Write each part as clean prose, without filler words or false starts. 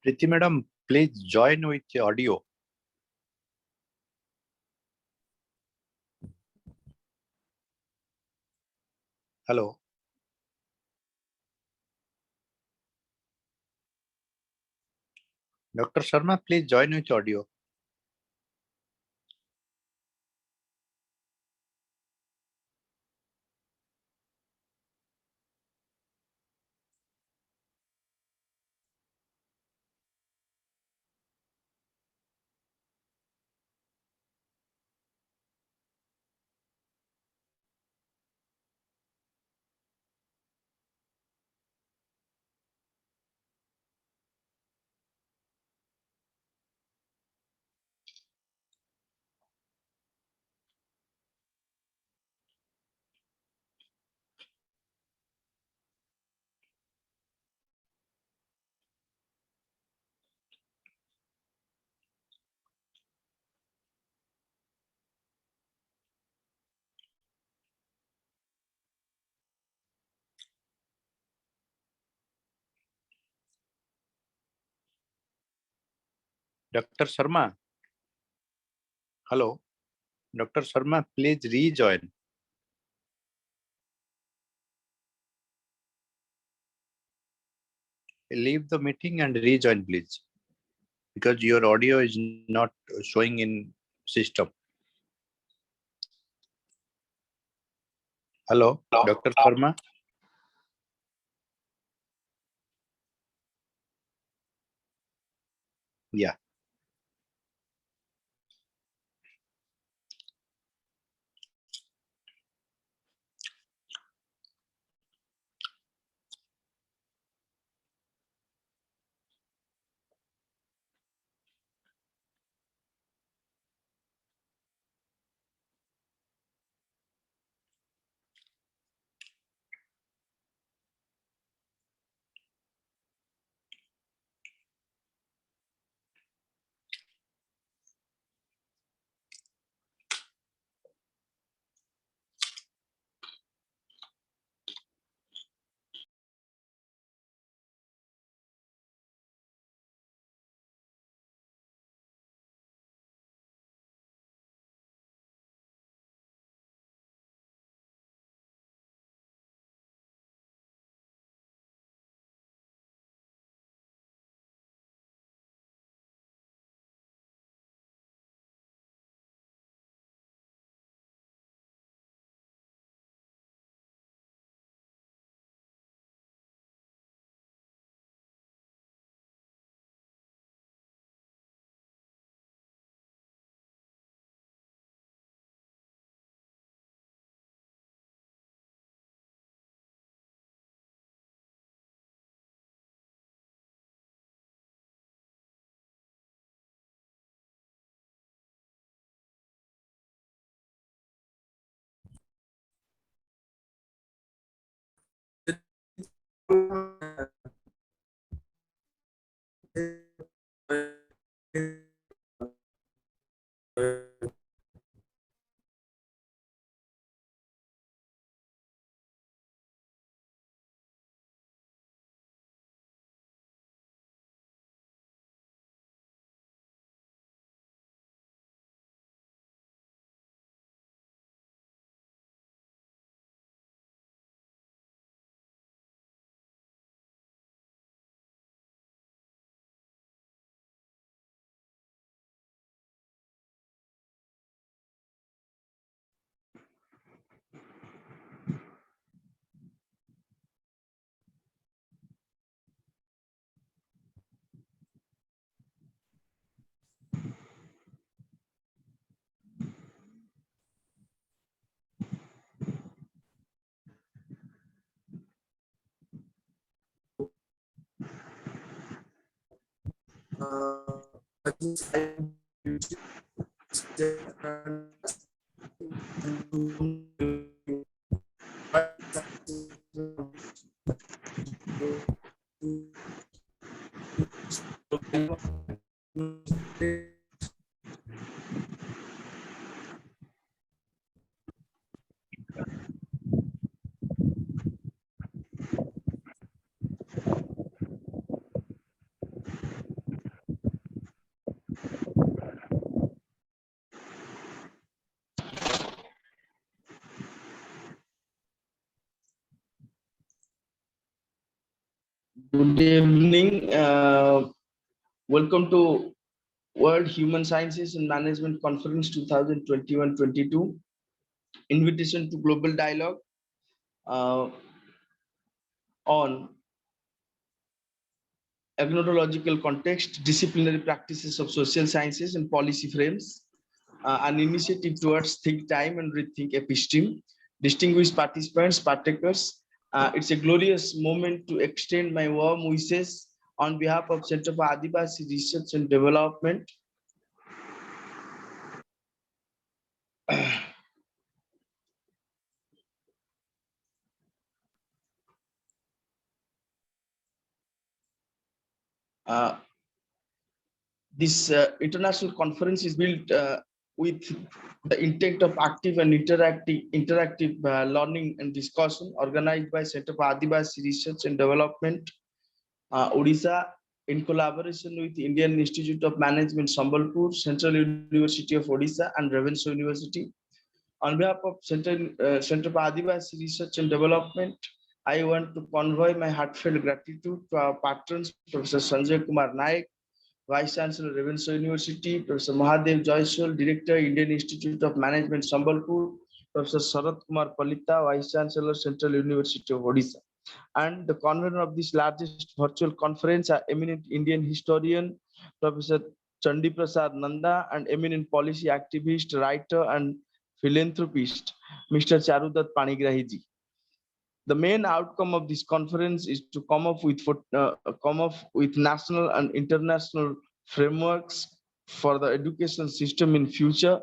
Preeti madam, please join with the audio. Hello. Dr. Sharma, please join with audio. Dr. Sharma. Hello. Dr. Sharma, please rejoin. Leave the meeting and rejoin, please. Because your audio is not showing in system. Hello, Dr. Sharma. Yeah. Good evening. Welcome to World Human Sciences and Management Conference 2021-22. Invitation to Global Dialogue on AGNOTOLOGICAL Context, Disciplinary Practices of Social Sciences and Policy Frames, an initiative towards think time and rethink episteme. Distinguished participants, partakers, it's a glorious moment to extend my warm wishes on behalf of Center for Adivasi Research and Development. This international conference is built with the intent of active and interactive learning and discussion organized by Center for Adivasi Research and Development, Odisha, in collaboration with Indian Institute of Management, Sambalpur, Central University of Odisha, and Ravenshaw University. On behalf of Center for Adivasi Research and Development, I want to convey my heartfelt gratitude to our patrons, Professor Sanjay Kumar Naik, Vice Chancellor, Ravenshaw University, Professor Mahadev Joyswal, Director, Indian Institute of Management, Sambalpur, Professor Sarat Kumar Palita, Vice Chancellor, Central University of Odisha, and the convener of this largest virtual conference, are eminent Indian historian, Professor Chandi Prasad Nanda, and eminent policy activist, writer, and philanthropist, Mr. Charudat Panigrahiji. The main outcome of this conference is to come up with national and international frameworks for the education system in future.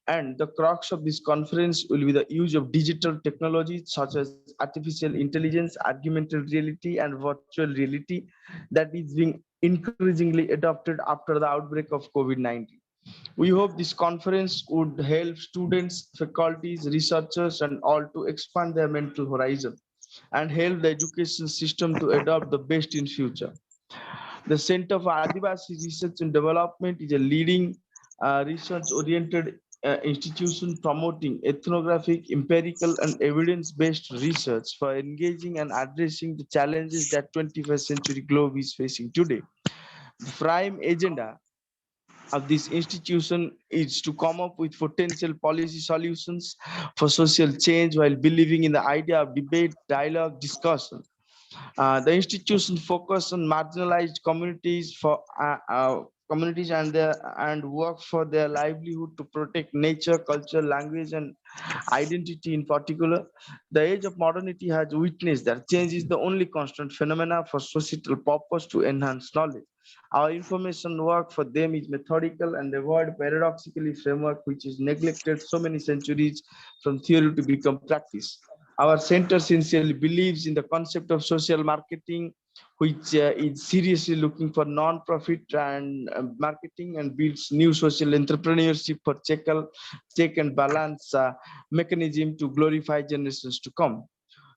And the crux of this conference will be the use of digital technologies such as artificial intelligence, augmented reality, and virtual reality that is being increasingly adopted after the outbreak of COVID-19. We hope this conference would help students, faculties, researchers, and all to expand their mental horizon and help the education system to adopt the best in future. The Center for Adivasi Research and Development is a leading research-oriented institution promoting ethnographic, empirical, and evidence-based research for engaging and addressing the challenges that 21st century globe is facing today. The prime agenda of this institution is to come up with potential policy solutions for social change while believing in the idea of debate, dialogue, discussion. The institution focus on marginalized communities and work for their livelihood to protect nature, culture, language, and identity in particular. The age of modernity has witnessed that change is the only constant phenomena for societal purpose to enhance knowledge. Our information work for them is methodical and avoid paradoxically framework which is neglected so many centuries from theory to become practice. Our center sincerely believes in the concept of social marketing, which is seriously looking for non-profit and marketing and builds new social entrepreneurship for check and balance mechanism to glorify generations to come.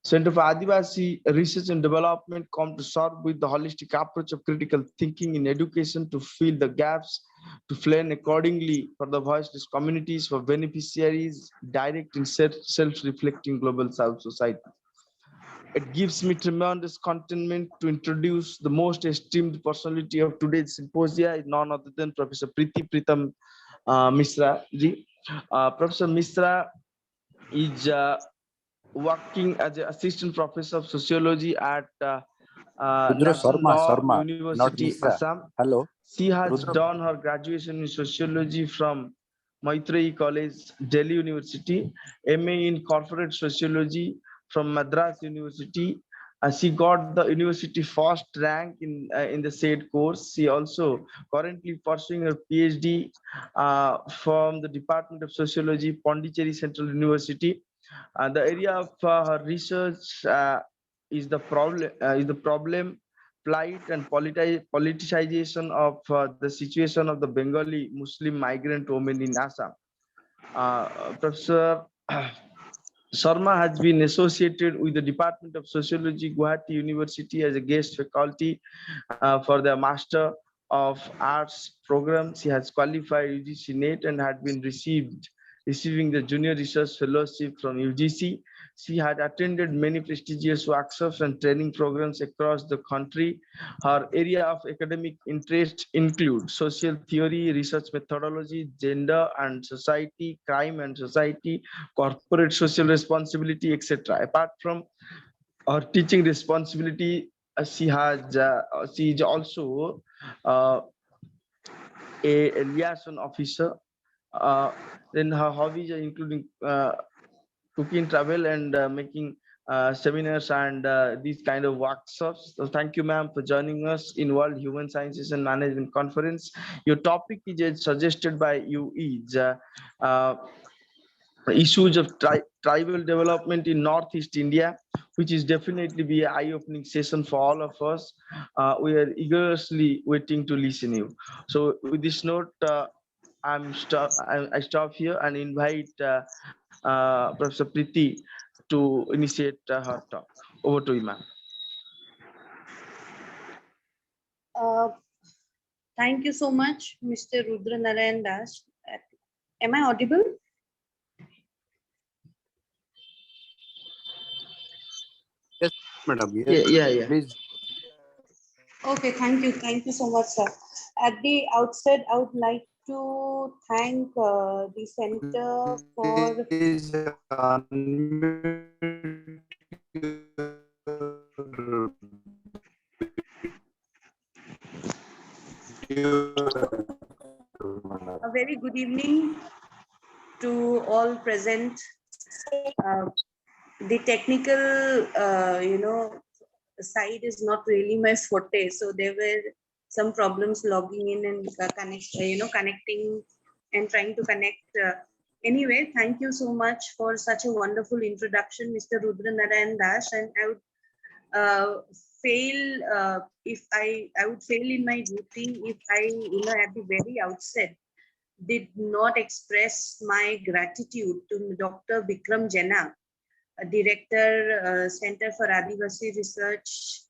Center for Adivasi Research and Development come to serve with the holistic approach of critical thinking in education to fill the gaps, to plan accordingly for the voiceless communities, for beneficiaries, direct in self-reflecting global South society. It gives me tremendous contentment to introduce the most esteemed personality of today's symposia, none other than Professor Preeti Priyam Mishra ji. Professor Mishra is working as an assistant professor of sociology at National Law University, Assam. Hello. She has done her graduation in sociology from Maitreyi College, Delhi University, MA in corporate sociology from Madras University, She got the university first rank in the said course. She also currently pursuing her PhD from the Department of Sociology, Pondicherry Central University. The area of her research is the problem, plight, and politicization of the situation of the Bengali Muslim migrant women in Assam. Professor Sharma has been associated with the Department of Sociology, Guwahati University as a guest faculty for the Master of Arts program. She has qualified UGC NET and had been receiving the Junior Research Fellowship from UGC. She had attended many prestigious workshops and training programs across the country. Her area of academic interest include social theory, research methodology, gender and society, crime and society, corporate social responsibility, etc. Apart from her teaching responsibility, she is also uh, a liaison officer. Then her hobbies are including cooking, travel, and making seminars and these kind of workshops. So thank you, ma'am, for joining us in World Human Sciences and Management Conference. Your topic is suggested by you is uh, issues of tribal development in Northeast India, which is definitely be an eye-opening session for all of us. We are eagerly waiting to listen you. So with this note, I stop here and invite Professor Preeti to initiate her talk. Over to you, ma'am. Thank you so much, Mr. Rudra Narayan Das. Am I audible? Yes, madam. Yes, Yeah. please. Okay, thank you. Thank you so much, sir. At the outset, I would like to thank the center for Please unmute a very good evening to all present. Uh, the technical, side is not really my forte, so there were some problems logging in and connecting and trying to connect. Anyway, thank you so much for such a wonderful introduction, Mr. Rudra Narayan Das, and I would fail if I would fail in my duty if I, at the very outset did not express my gratitude to Dr. Bikram Jena, Director, Center for Adivasi Research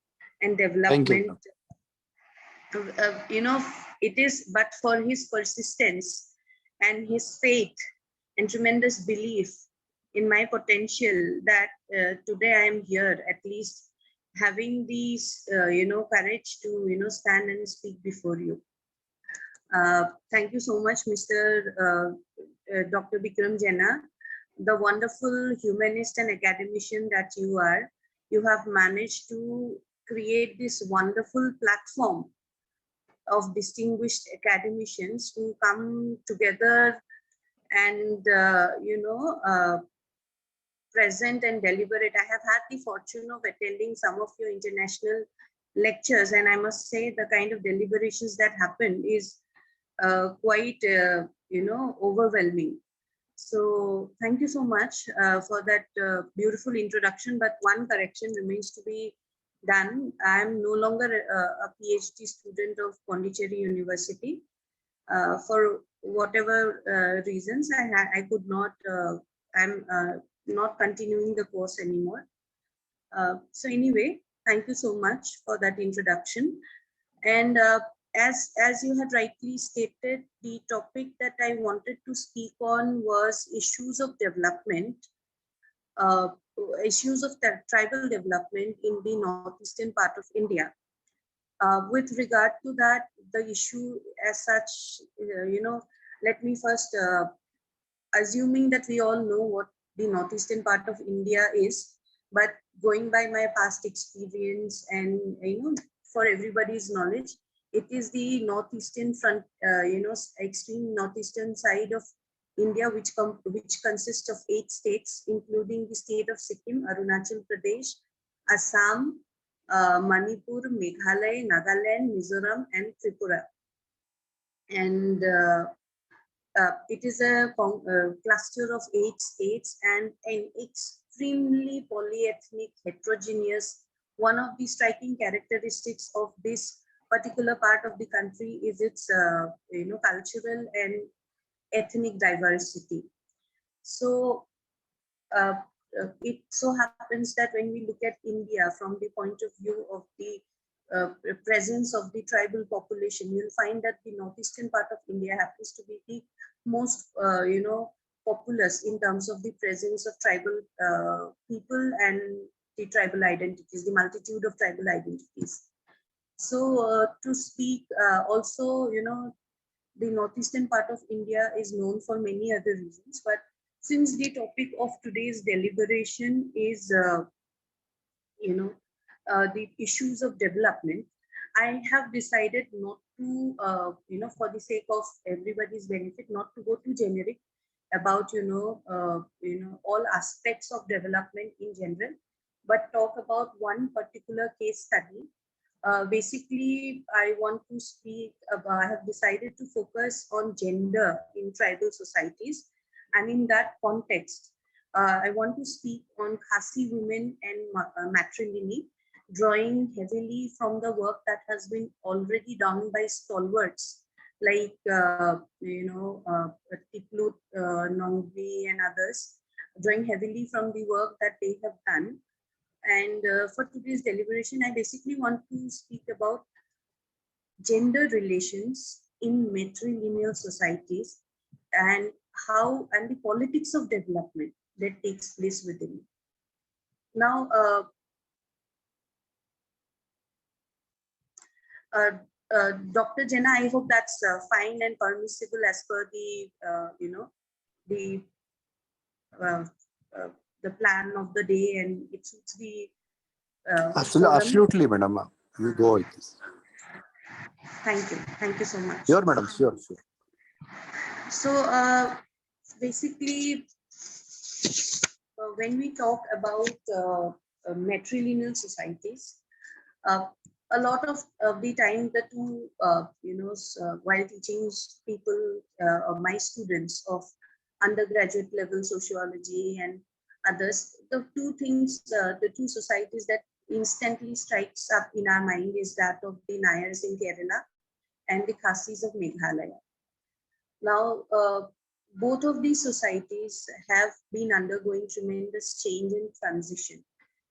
and Thank you, Development. ma'am. It is but for his persistence and his faith and tremendous belief in my potential that today I am here, at least having these, courage to, stand and speak before you. Thank you so much, Mr. Dr. Bikram Jena, the wonderful humanist and academician that you are. You have managed to create this wonderful platform of distinguished academicians who come together and, present and deliberate. I have had the fortune of attending some of your international lectures, and I must say the kind of deliberations that happen is quite, overwhelming. So thank you so much for that beautiful introduction, but one correction remains to be done. I am no longer a PhD student of Pondicherry University. For whatever reasons, I could not, I'm not continuing the course anymore. So anyway, thank you so much for that introduction. And as you had rightly stated, the topic that I wanted to speak on was issues of development, issues of tribal development in the northeastern part of India. With regard to that, the issue as such, let me first, assuming that we all know what the northeastern part of India is, but going by my past experience and, for everybody's knowledge, it is the northeastern front, extreme northeastern side of India, which consists of 8 states, including the state of Sikkim, Arunachal Pradesh, Assam, Manipur, Meghalaya, Nagaland, Mizoram, and Tripura. And it is a cluster of 8 states and an extremely polyethnic, heterogeneous. One of the striking characteristics of this particular part of the country is its cultural and ethnic diversity. So it so happens that when we look at India from the point of view of the presence of the tribal population, you'll find that the northeastern part of India happens to be the most, populous in terms of the presence of tribal people and the tribal identities, the multitude of tribal identities. So to speak, also, the northeastern part of India is known for many other reasons, but since the topic of today's deliberation is, the issues of development, I have decided not to, for the sake of everybody's benefit, not to go too generic about, all aspects of development in general, but talk about one particular case study. Basically, I want to speak about, I have decided to focus on gender in tribal societies. And in that context, I want to speak on Khasi women and matrimony, drawing heavily from the work that has been already done by stalwarts like, Tiplut, Nongvi and others, drawing heavily from the work that they have done. And for today's deliberation, I basically want to speak about gender relations in matrilineal societies and how and the politics of development that takes place within. Now, Dr. Jena, I hope that's fine and permissible as per the, the plan of the day, and it suits the Absolutely, madam. You go with this. Thank you so much. Sure, madam. Sure. So basically, when we talk about matrilineal societies, a lot of the time the two, while teaching people, my students of undergraduate level sociology and others, the two things, the two societies that instantly strikes up in our mind is that of the Nayars in Kerala and the Khasis of Meghalaya. Now, both of these societies have been undergoing tremendous change and transition,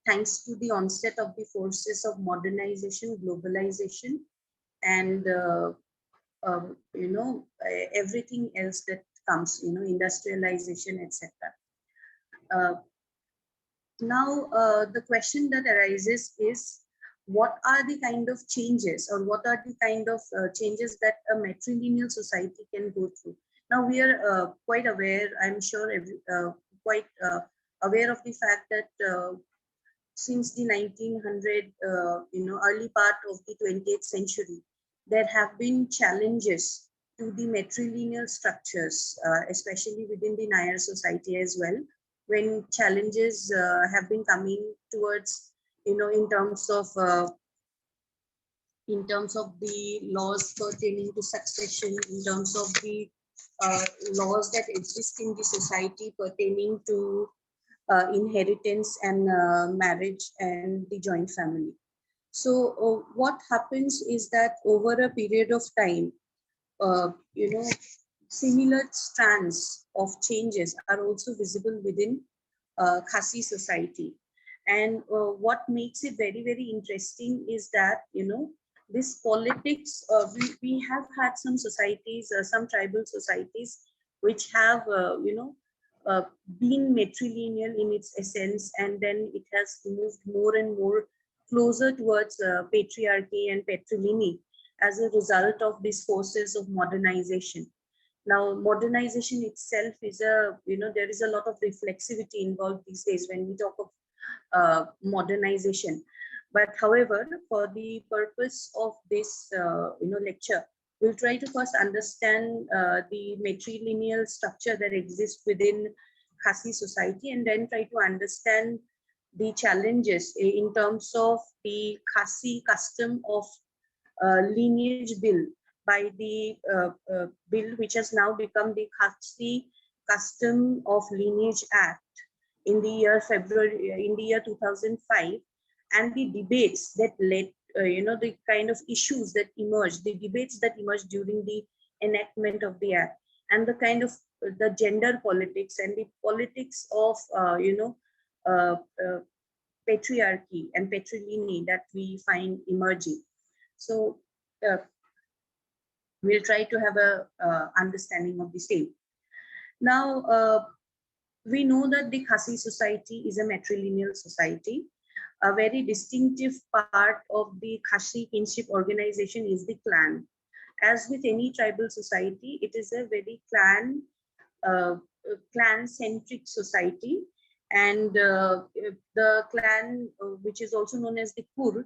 thanks to the onset of the forces of modernization, globalization, and everything else that comes, industrialization, etc. Now, the question that arises is, what are the kind of changes, or what are the kind of changes that a matrilineal society can go through? Now, we are quite aware, I'm sure, quite aware of the fact that since the 1900, early part of the 20th century, there have been challenges to the matrilineal structures, especially within the Nayar society as well, when challenges have been coming towards, in terms of the laws pertaining to succession, in terms of the laws that exist in the society pertaining to inheritance and marriage and the joint family. So what happens is that over a period of time, similar strands of changes are also visible within Khasi society. And what makes it very, very interesting is that, this politics, we have had some societies, some tribal societies, which have, been matrilineal in its essence, and then it has moved more and more closer towards patriarchy and patrilineal as a result of these forces of modernization. Now, modernization itself is there is a lot of reflexivity involved these days when we talk of modernization. But however, for the purpose of this lecture, we'll try to first understand the matrilineal structure that exists within Khasi society, and then try to understand the challenges in terms of the Khasi custom of lineage bill by the bill which has now become the Khasi Custom of Lineage Act in the year 2005, and the debates that led, the kind of issues that emerged, the debates that emerged during the enactment of the act, and the kind of the gender politics and the politics of, patriarchy and patrilineal that we find emerging. So we'll try to have a understanding of the same. Now, we know that the Khasi society is a matrilineal society. A very distinctive part of the Khasi kinship organization is the clan. As with any tribal society, it is a very clan-centric society. And the clan, which is also known as the Kur,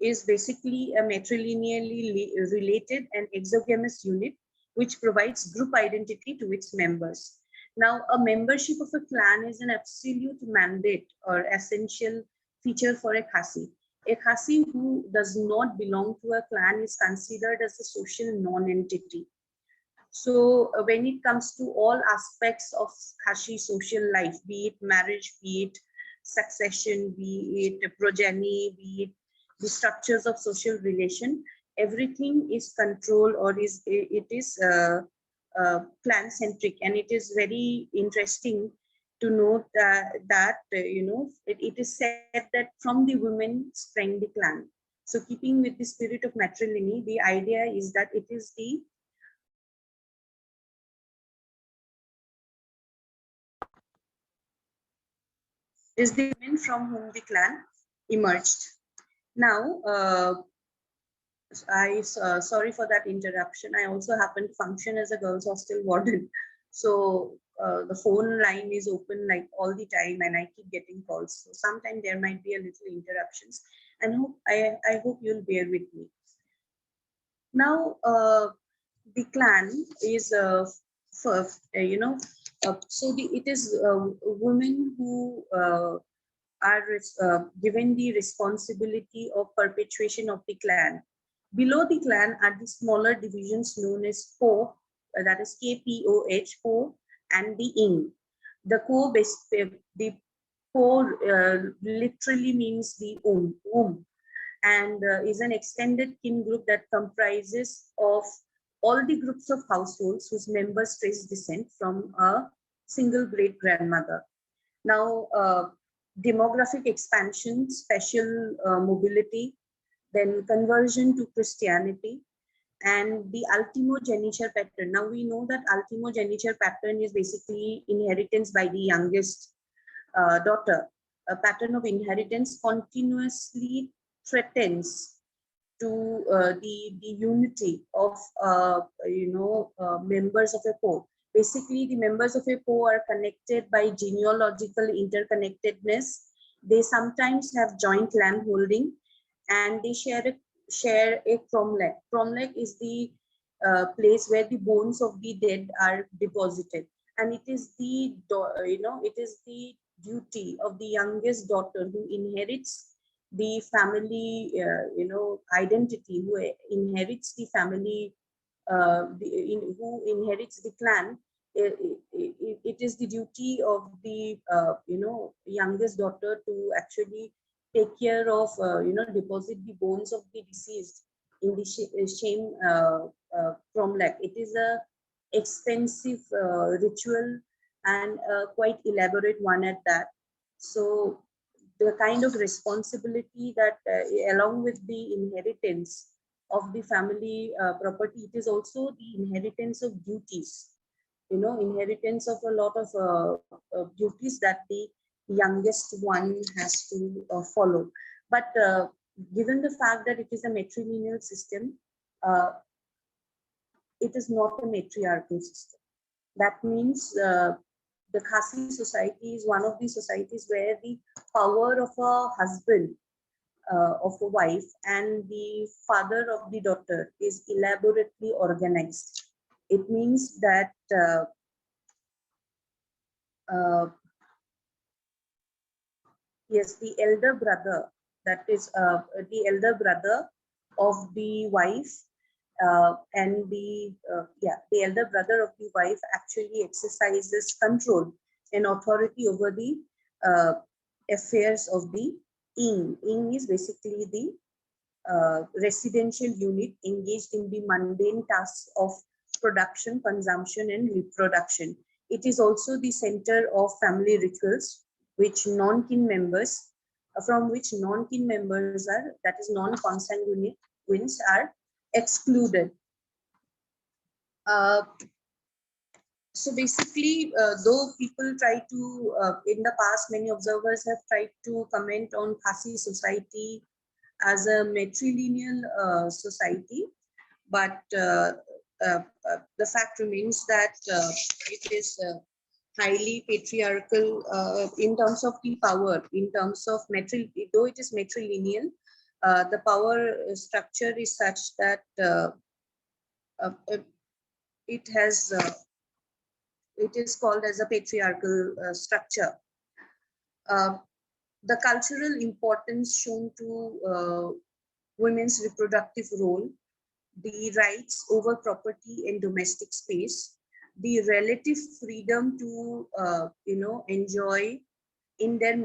is basically a matrilineally related and exogamous unit, which provides group identity to its members. Now, a membership of a clan is an absolute mandate or essential feature for a Khasi. A Khasi who does not belong to a clan is considered as a social non-entity. So when it comes to all aspects of Khasi social life, be it marriage, be it succession, be it progeny, be it the structures of social relation, everything is controlled or is clan-centric. And it is very interesting to note that it is said that from the women sprang the clan. So keeping with the spirit of matrilineal, the idea is that it is the women from whom the clan emerged. Now, sorry for that interruption. I also happen to function as a girls' hostel warden. So the phone line is open like all the time and I keep getting calls. So sometimes there might be a little interruptions, and I hope you'll bear with me. Now, the clan is so it is women who are given the responsibility of perpetuation of the clan. Below the clan are the smaller divisions known as Po, that is KPOH, Po, and the Ing. The Po literally means the and is an extended kin group that comprises of all the groups of households whose members trace descent from a single great grandmother. Now, demographic expansion, special mobility, then conversion to Christianity, and the ultimogeniture pattern. Now we know that ultimogeniture pattern is basically inheritance by the youngest daughter. A pattern of inheritance continuously threatens to the unity of members of a Po. Basically, the members of a Po are connected by genealogical interconnectedness. They sometimes have joint land holding, and they share a cromlech. Cromlech is the place where the bones of the dead are deposited, and it is the duty of the youngest daughter who inherits the family identity, who inherits the family, who inherits the clan. It is the duty of the youngest daughter to actually take care of deposit the bones of the deceased in the shame cromlech. It is a expensive ritual and quite elaborate one at that. So the kind of responsibility that along with the inheritance of the family property, it is also the inheritance of duties, inheritance of a lot of duties that the youngest one has to follow. But given the fact that it is a matrilineal system, it is not a matriarchal system. That means the Khasi society is one of the societies where the power of a husband, of a wife, and the father of the daughter is elaborately organized. It means that yes, the elder brother, that is the elder brother of the wife, and the elder brother of the wife actually exercises control and authority over the affairs of the ing. Ing is basically the residential unit engaged in the mundane tasks of production, consumption, and reproduction. It is also the center of family rituals, which non-kin members, from which non-kin members are, that is non-consanguineous, are excluded. So basically, though people try to, in the past, many observers have tried to comment on Khasi society as a matrilineal society, but the fact remains that it is highly patriarchal in terms of the power, in terms of though it is matrilineal, the power structure is such that it has it is called as a patriarchal structure. The cultural importance shown to women's reproductive role, the rights over property and domestic space, the relative freedom to enjoy in their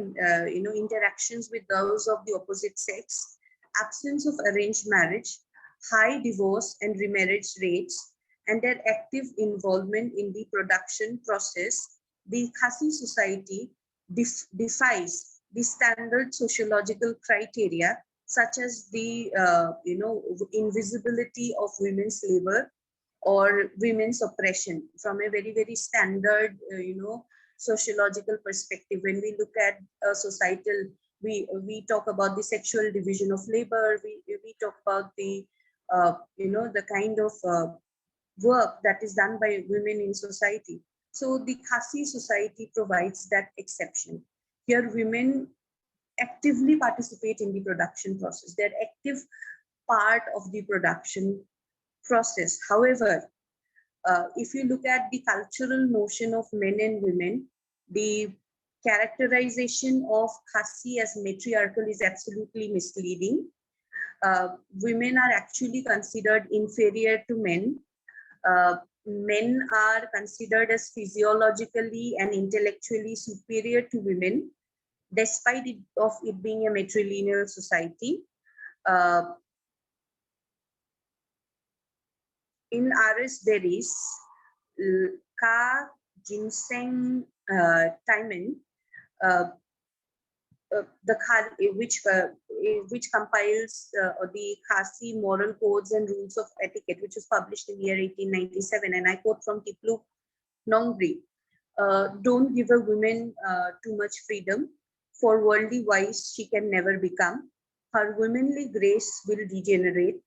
interactions with those of the opposite sex, absence of arranged marriage, high divorce and remarriage rates, and their active involvement in the production process, the Khasi society defies the standard sociological criteria such as the invisibility of women's labor or women's oppression from a very, very standard sociological perspective. When we look at societal, we talk about the sexual division of labor, we talk about the the kind of work that is done by women in society. So the Khasi society provides that exception. Here women actively participate in the production process. They're active part of the production process. However, if you look at the cultural notion of men and women, the characterization of Khasi as matriarchal is absolutely misleading. Women are actually considered inferior to men. Men are considered as physiologically and intellectually superior to women, despite it being a matrilineal society. In R.S. Berry's Ka Ginseng Timon, which compiles the Khasi moral codes and rules of etiquette, which was published in the year 1897, and I quote from Tipluk Nongri: "Don't give a woman too much freedom, for worldly wise she can never become. Her womanly grace will degenerate,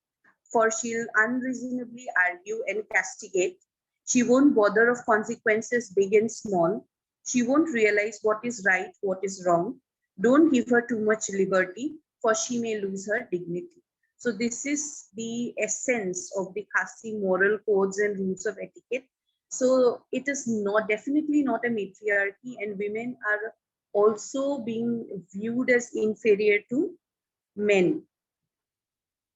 for she'll unreasonably argue and castigate. She won't bother of consequences big and small. She won't realize what is right, what is wrong. Don't give her too much liberty, for she may lose her dignity." So this is the essence of the Khasi moral codes and rules of etiquette. So it is definitely not a matriarchy, and women are also being viewed as inferior to men.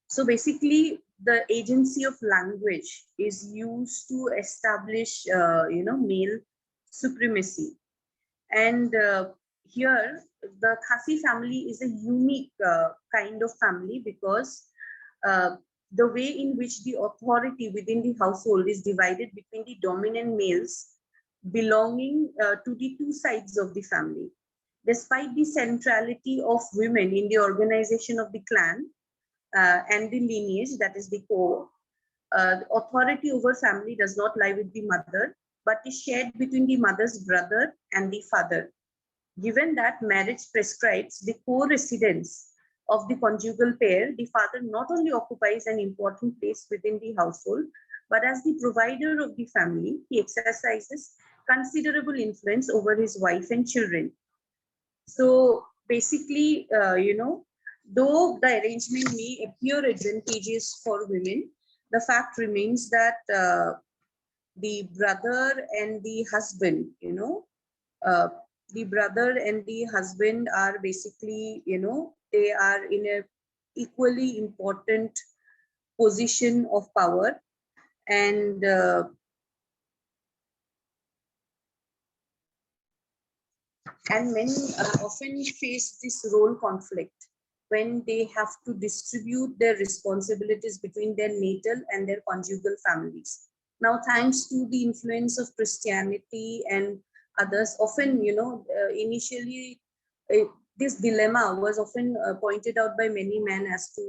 So basically, the agency of language is used to establish, male supremacy. And here, the Khasi family is a unique kind of family because the way in which the authority within the household is divided between the dominant males belonging to the two sides of the family. Despite the centrality of women in the organization of the clan and the lineage, that is the core, authority over family does not lie with the mother, but is shared between the mother's brother and the father. Given that marriage prescribes the co-residence of the conjugal pair, the father not only occupies an important place within the household, but as the provider of the family, he exercises considerable influence over his wife and children. So basically, though the arrangement may appear advantageous for women, the fact remains that the brother and the husband, the brother and the husband are basically, they are in a equally important position of power, and men often face this role conflict when they have to distribute their responsibilities between their natal and their conjugal families. Now, thanks to the influence of Christianity and others, often, initially, this dilemma was often pointed out by many men as to,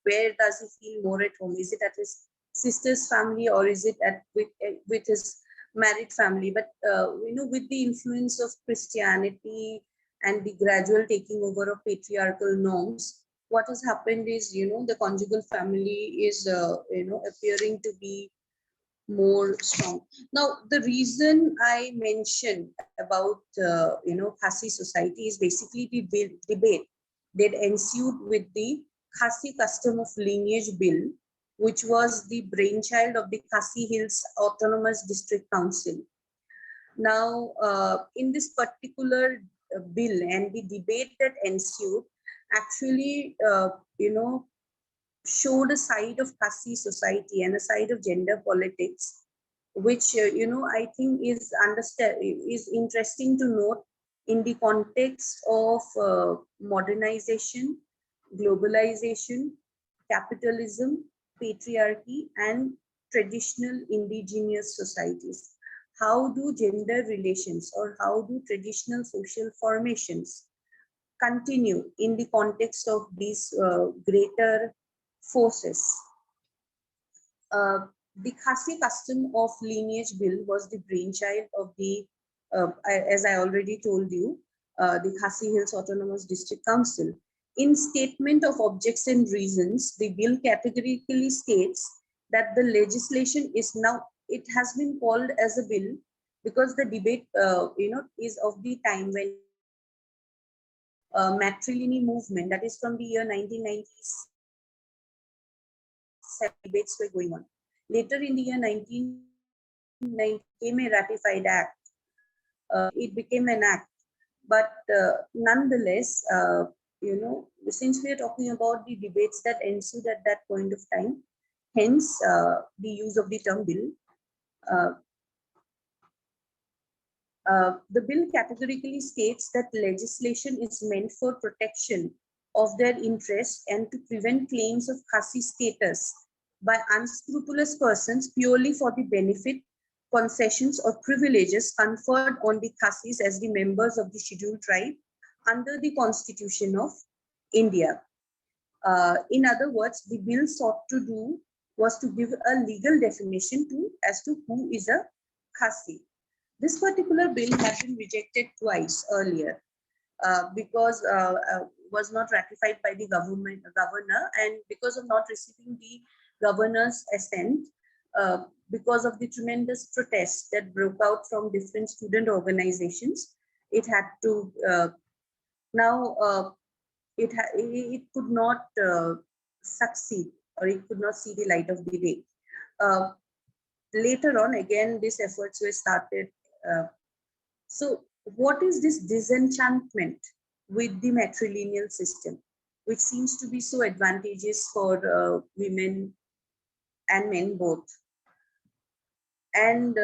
where does he feel more at home? Is it at his sister's family, or is it with his married family? But with the influence of Christianity and the gradual taking over of patriarchal norms, what has happened is, the conjugal family is appearing to be more strong. Now, the reason I mentioned about Khasi society is basically the debate that ensued with the Khasi custom of lineage bill, which was the brainchild of the Khasi Hills Autonomous District Council. Now, in this particular bill and the debate that ensued, actually, showed a side of Khasi society and a side of gender politics, which I think is interesting to note in the context of modernization, globalization, capitalism, patriarchy, and traditional indigenous societies. How do gender relations or how do traditional social formations continue in the context of these greater forces? The Khasi custom of lineage bill was the brainchild of the, as I already told you, the Khasi Hills Autonomous District Council. In statement of objects and reasons, the bill categorically states that the legislation is now, it has been called as a bill because the debate, is of the time when matrilineal movement, that is from the year 1990s, debates were going on. Later in the year 1990 came a ratified act. It became an act, but nonetheless, since we are talking about the debates that ensued at that point of time, hence the use of the term bill. The bill categorically states that legislation is meant for protection of their interests and to prevent claims of Khasi status by unscrupulous persons purely for the benefit, concessions, or privileges conferred on the Khasis as the members of the scheduled tribe under the Constitution of India. In other words, the bill sought to do was to give a legal definition as to who is a Khasi. This particular bill had been rejected twice earlier because was not ratified by the governor, and because of not receiving the governor's assent, because of the tremendous protests that broke out from different student organizations, it had to it could not succeed, or it could not see the light of the day. Later on, again, these efforts were started. So what is this disenchantment with the matrilineal system, which seems to be so advantageous for women and men both? And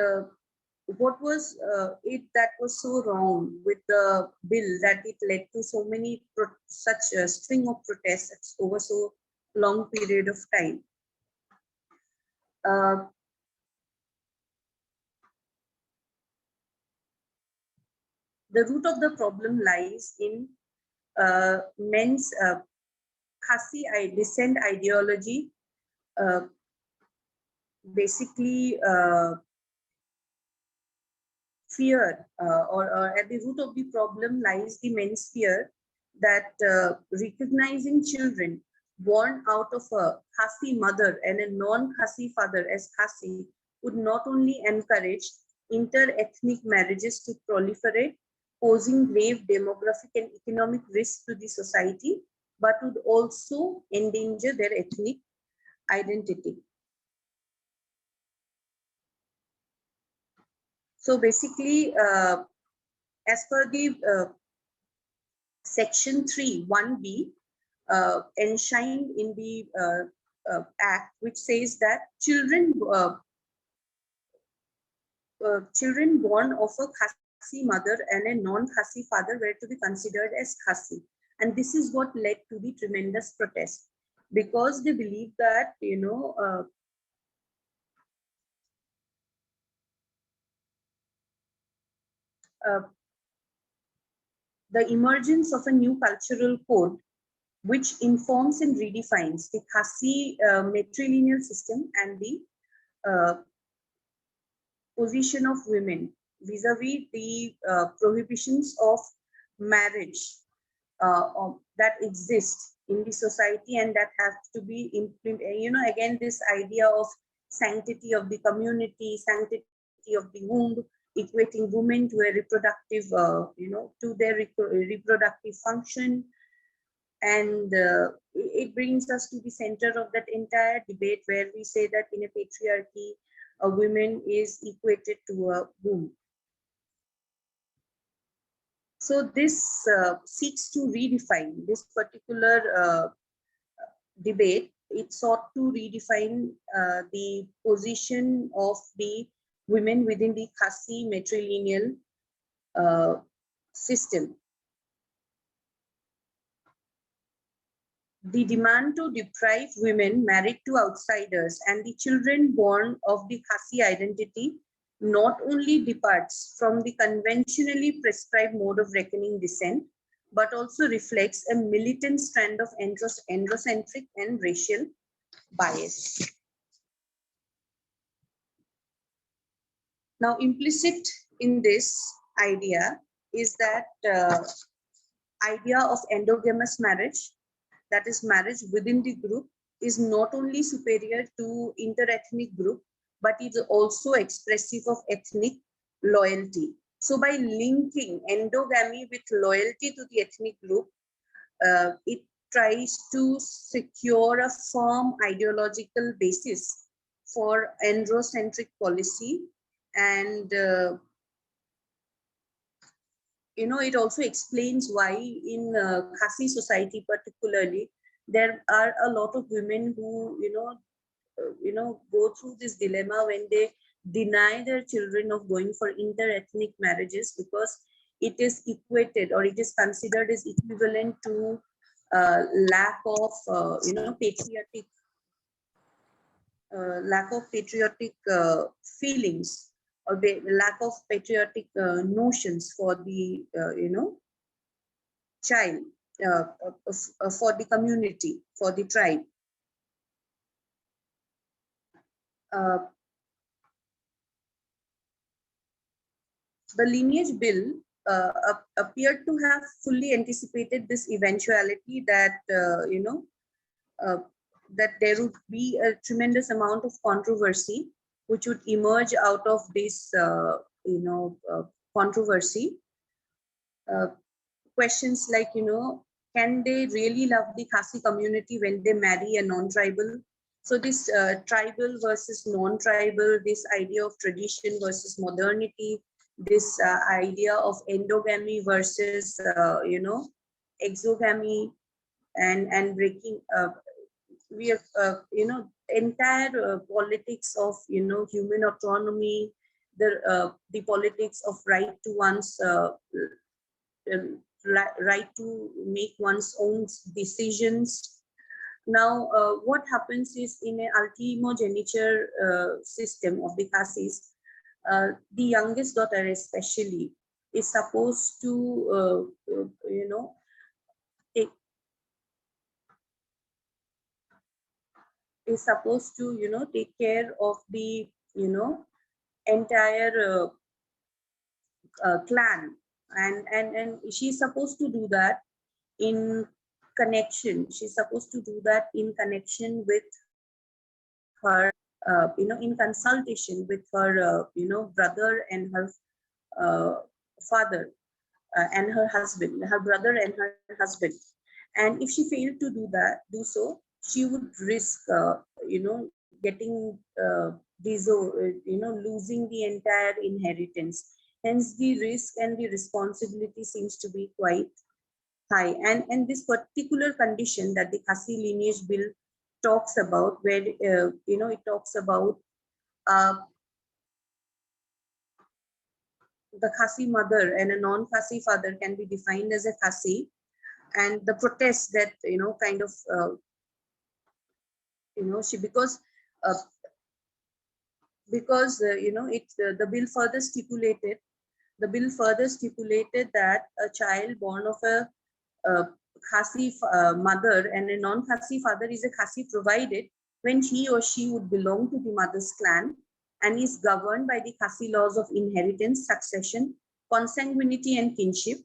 what was it that was so wrong with the bill that it led to so many such a string of protests over so long period of time? The root of the problem lies in men's Khasi descent ideology, basically fear, or at the root of the problem lies the men's fear that recognizing children born out of a Khasi mother and a non-Khasi father as Khasi would not only encourage inter-ethnic marriages to proliferate, posing grave demographic and economic risks to the society, but would also endanger their ethnic identity. So basically, as per the section 3, 1B, enshrined in the Act, which says that children born of a Khasi mother and a non-Khasi father were to be considered as Khasi. And this is what led to the tremendous protest, because they believe that, the emergence of a new cultural code which informs and redefines the Khasi matrilineal system and the position of women vis-a-vis the prohibitions of marriage that exist in the society and that have to be implemented. Again, this idea of sanctity of the community, sanctity of the womb, equating women to a reproductive, to their reproductive function. And it brings us to the center of that entire debate, where we say that in a patriarchy, a woman is equated to a womb. So this seeks to redefine this particular debate. It sought to redefine the position of the women within the Khasi matrilineal system. The demand to deprive women married to outsiders and the children born of the Khasi identity not only departs from the conventionally prescribed mode of reckoning descent, but also reflects a militant strand of androcentric and racial bias. Now, implicit in this idea is that idea of endogamous marriage, that is marriage within the group, is not only superior to interethnic group, but is also expressive of ethnic loyalty. So by linking endogamy with loyalty to the ethnic group, it tries to secure a firm ideological basis for androcentric policy. And it also explains why in Khasi society particularly, there are a lot of women who go through this dilemma when they deny their children of going for interethnic marriages, because it is equated, or it is considered as equivalent to lack of patriotic feelings, or lack of patriotic notions for the child, for the community, for the tribe. The lineage bill appeared to have fully anticipated this eventuality that that there would be a tremendous amount of controversy which would emerge out of this controversy. Questions like, can they really love the Khasi community when they marry a non-tribal? So this tribal versus non-tribal, this idea of tradition versus modernity, this idea of endogamy versus exogamy, and breaking we have entire politics of human autonomy, the politics of right to one's right to make one's own decisions. Now, what happens is, in an ultimogeniture system of the Khasis, the youngest daughter especially is supposed to, take care of the, entire clan, and she's supposed to do that in connection. She's supposed to do that in connection with her, in consultation with her, brother and her father and her husband, her brother and her husband. And if she failed to do so, she would risk, getting losing the entire inheritance. Hence, the risk and the responsibility seems to be quite high. And this particular condition that the Khasi lineage bill talks about, where it talks about the Khasi mother and a non-Khasi father can be defined as a Khasi, and the protest that kind of she uh, because the bill further stipulated that a child born of a Khasi mother and a non-Khasi father is a Khasi provided when he or she would belong to the mother's clan and is governed by the Khasi laws of inheritance, succession, consanguinity, and kinship,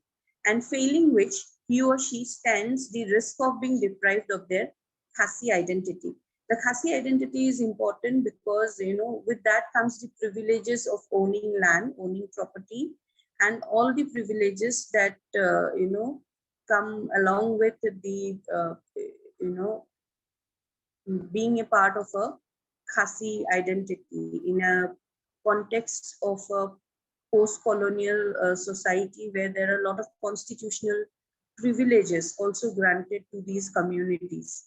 and failing which he or she stands the risk of being deprived of their Khasi identity. The Khasi identity is important because with that comes the privileges of owning land, owning property, and all the privileges that come along with the being a part of a Khasi identity in a context of a post-colonial society where there are a lot of constitutional privileges also granted to these communities.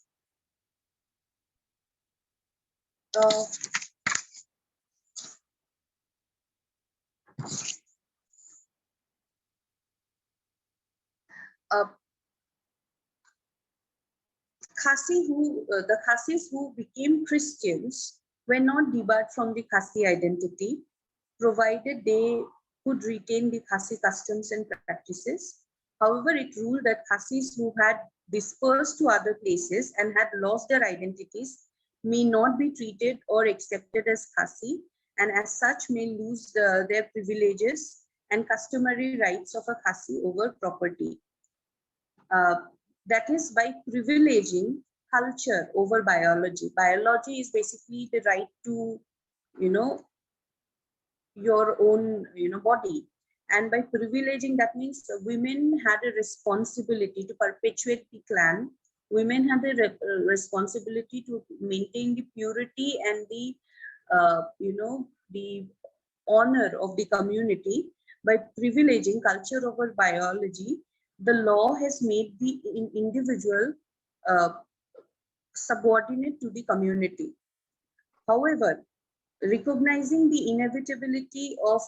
The Khasis who became Christians were not debarred from the Khasi identity, provided they could retain the Khasi customs and practices. However, it ruled that Khasis who had dispersed to other places and had lost their identities may not be treated or accepted as Khasi, and as such may lose their privileges and customary rights of a Khasi over property. That is by privileging culture over biology. Biology is basically the right to, your own, body. And by privileging, that means women had a responsibility to perpetuate the clan. Women had a responsibility to maintain the purity and the, the honor of the community. By privileging culture over biology, the law has made the individual subordinate to the community. However, recognizing the inevitability of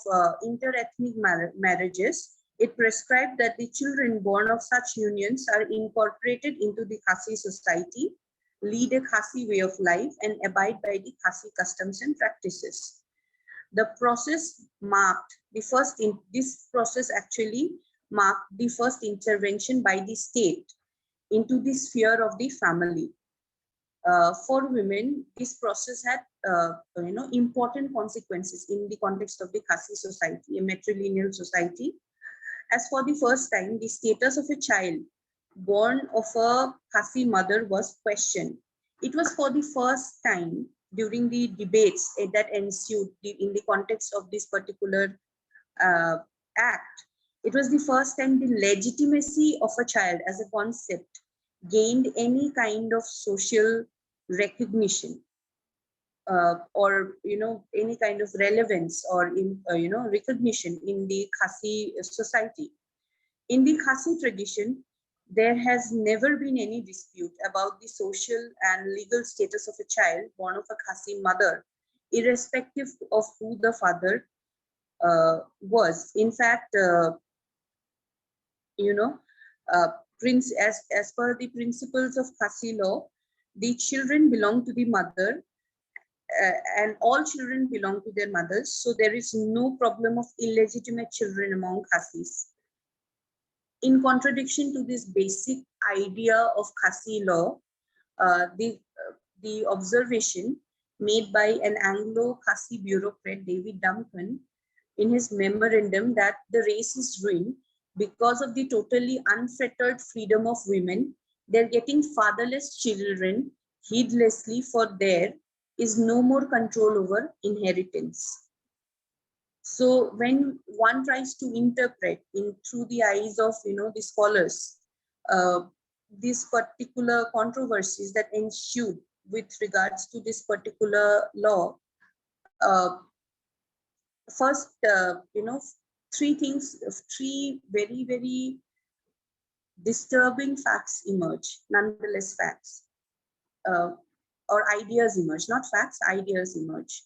interethnic marriages, it prescribed that the children born of such unions are incorporated into the Khasi society, lead a Khasi way of life, and abide by the Khasi customs and practices. The process marked the first, this process actually marked the first intervention by the state into the sphere of the family. For women, this process had important consequences in the context of the Khasi society, a matrilineal society. As for the first time, the status of a child born of a Khasi mother was questioned. It was for the first time during the debates that ensued in the context of this particular act. It was the first time the legitimacy of a child as a concept gained any kind of social recognition or any kind of relevance or recognition in the Khasi society. In the Khasi tradition, there has never been any dispute about the social and legal status of a child born of a Khasi mother, irrespective of who the father was. In fact, as per the principles of Khasi law, the children belong to the mother and all children belong to their mothers. So there is no problem of illegitimate children among Khasis. In contradiction to this basic idea of Khasi law, the observation made by an Anglo-Khasi bureaucrat, David Duncan, in his memorandum that the race is ruined because of the totally unfettered freedom of women. They're getting fatherless children heedlessly, for there is no more control over inheritance. So when one tries to interpret through the eyes of the scholars, these particular controversies that ensued with regards to this particular law, first three very, very disturbing facts emerge, nonetheless facts, or ideas emerge, not facts, ideas emerge.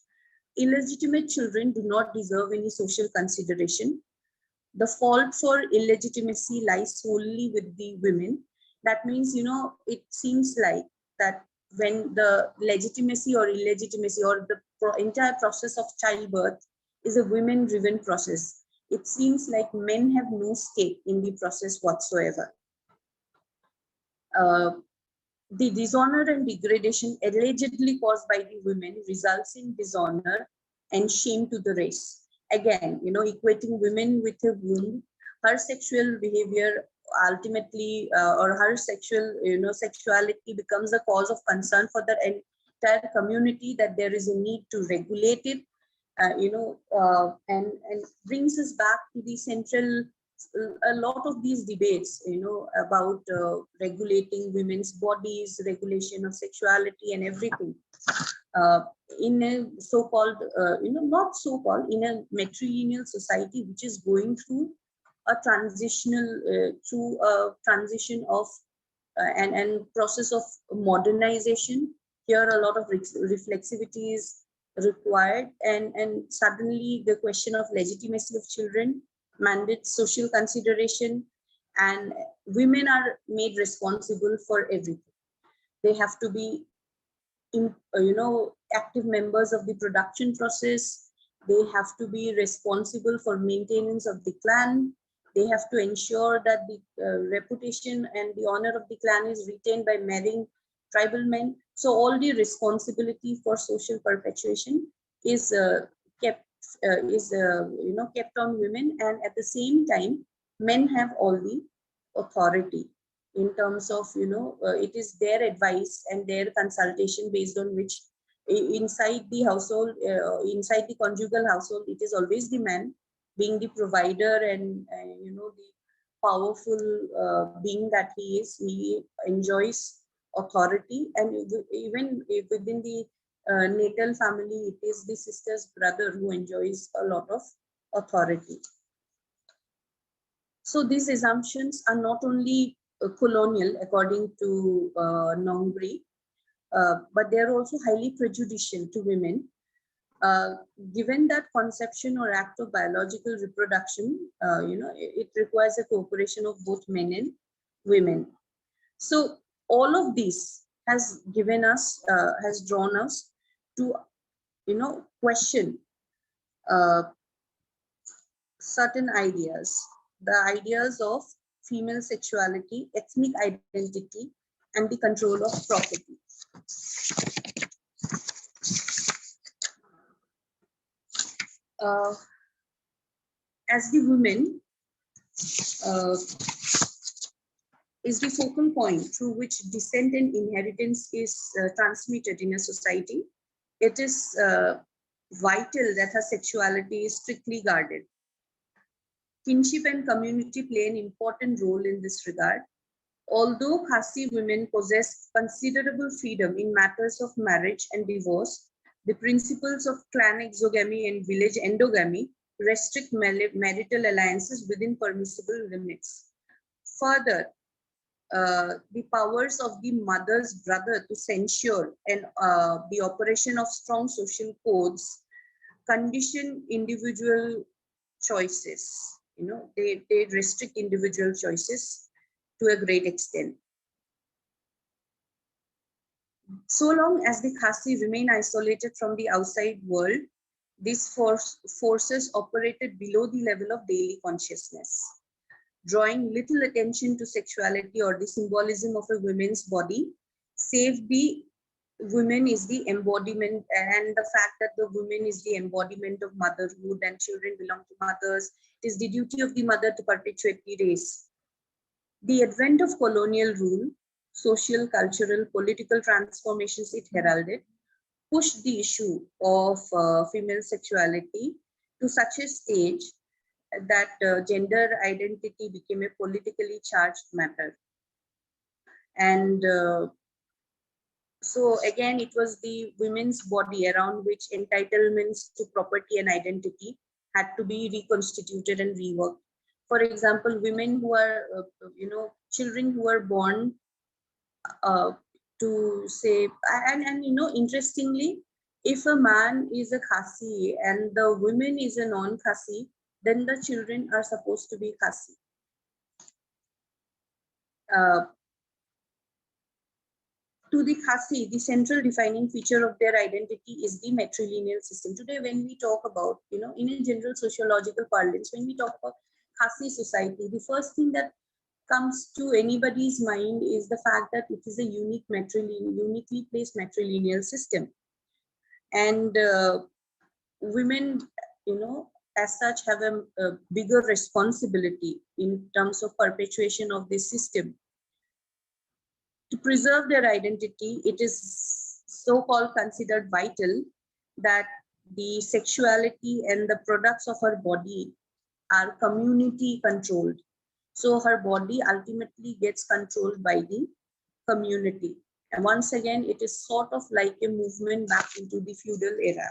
Illegitimate children do not deserve any social consideration. The fault for illegitimacy lies solely with the women. That means, it seems like that when the legitimacy or illegitimacy or the entire process of childbirth is a women-driven process, it seems like men have no stake in the process whatsoever. The dishonor and degradation allegedly caused by the women results in dishonor and shame to the race. Again, equating women with a womb, her sexual behavior ultimately, or her sexuality becomes a cause of concern for the entire community, that there is a need to regulate it, and brings us back to the central, a lot of these debates, about regulating women's bodies, regulation of sexuality and everything. In a so-called, not so-called, in a matrilineal society, which is going through a transition of and process of modernization. Here, a lot of reflexivity is required, and suddenly the question of legitimacy of children mandates social consideration, and women are made responsible for everything. They have to be active members of the production process. They have to be responsible for maintenance of the clan. They have to ensure that the reputation and the honor of the clan is retained by marrying tribal men. So all the responsibility for social perpetuation is kept on women, and at the same time, men have all the authority in terms of, it is their advice and their consultation based on which inside the household, inside the conjugal household, it is always the man being the provider and, the powerful being that he is. He enjoys authority, and even within the natal family, it is the sister's brother who enjoys a lot of authority. So these assumptions are not only colonial, according to Nongbri, but they are also highly prejudicial to women. Given that conception or act of biological reproduction, it requires a cooperation of both men and women. So all of this has given us, has drawn us to, question certain ideas, the ideas of female sexuality, ethnic identity, and the control of property. As the women is the focal point through which descent and inheritance is transmitted in a society, it is vital that her sexuality is strictly guarded. Kinship and community play an important role in this regard. Although Khasi women possess considerable freedom in matters of marriage and divorce, the principles of clan exogamy and village endogamy restrict marital alliances within permissible limits. Further, the powers of the mother's brother to censure and the operation of strong social codes condition individual choices. They restrict individual choices to a great extent. So long as the Khasi remain isolated from the outside world, these forces operated below the level of daily consciousness, drawing little attention to sexuality or the symbolism of a woman's body, save the woman is the embodiment, and the fact that the woman is the embodiment of motherhood and children belong to mothers. It is the duty of the mother to perpetuate the race. The advent of colonial rule, social, cultural, political transformations it heralded, pushed the issue of female sexuality to such a stage that gender identity became a politically charged matter. And so again, it was the women's body around which entitlements to property and identity had to be reconstituted and reworked. For example, women who are, children who are born to say, and interestingly, if a man is a Khasi and the woman is a non-Khasi, then the children are supposed to be Khasi. To the Khasi, the central defining feature of their identity is the matrilineal system. Today, when we talk about, in a general sociological parlance, when we talk about Khasi society, the first thing that comes to anybody's mind is the fact that it is a uniquely placed matrilineal system. And women, as such, have a bigger responsibility in terms of perpetuation of this system. To preserve their identity, it is so-called considered vital that the sexuality and the products of her body are community controlled. So her body ultimately gets controlled by the community. And once again, it is sort of like a movement back into the feudal era.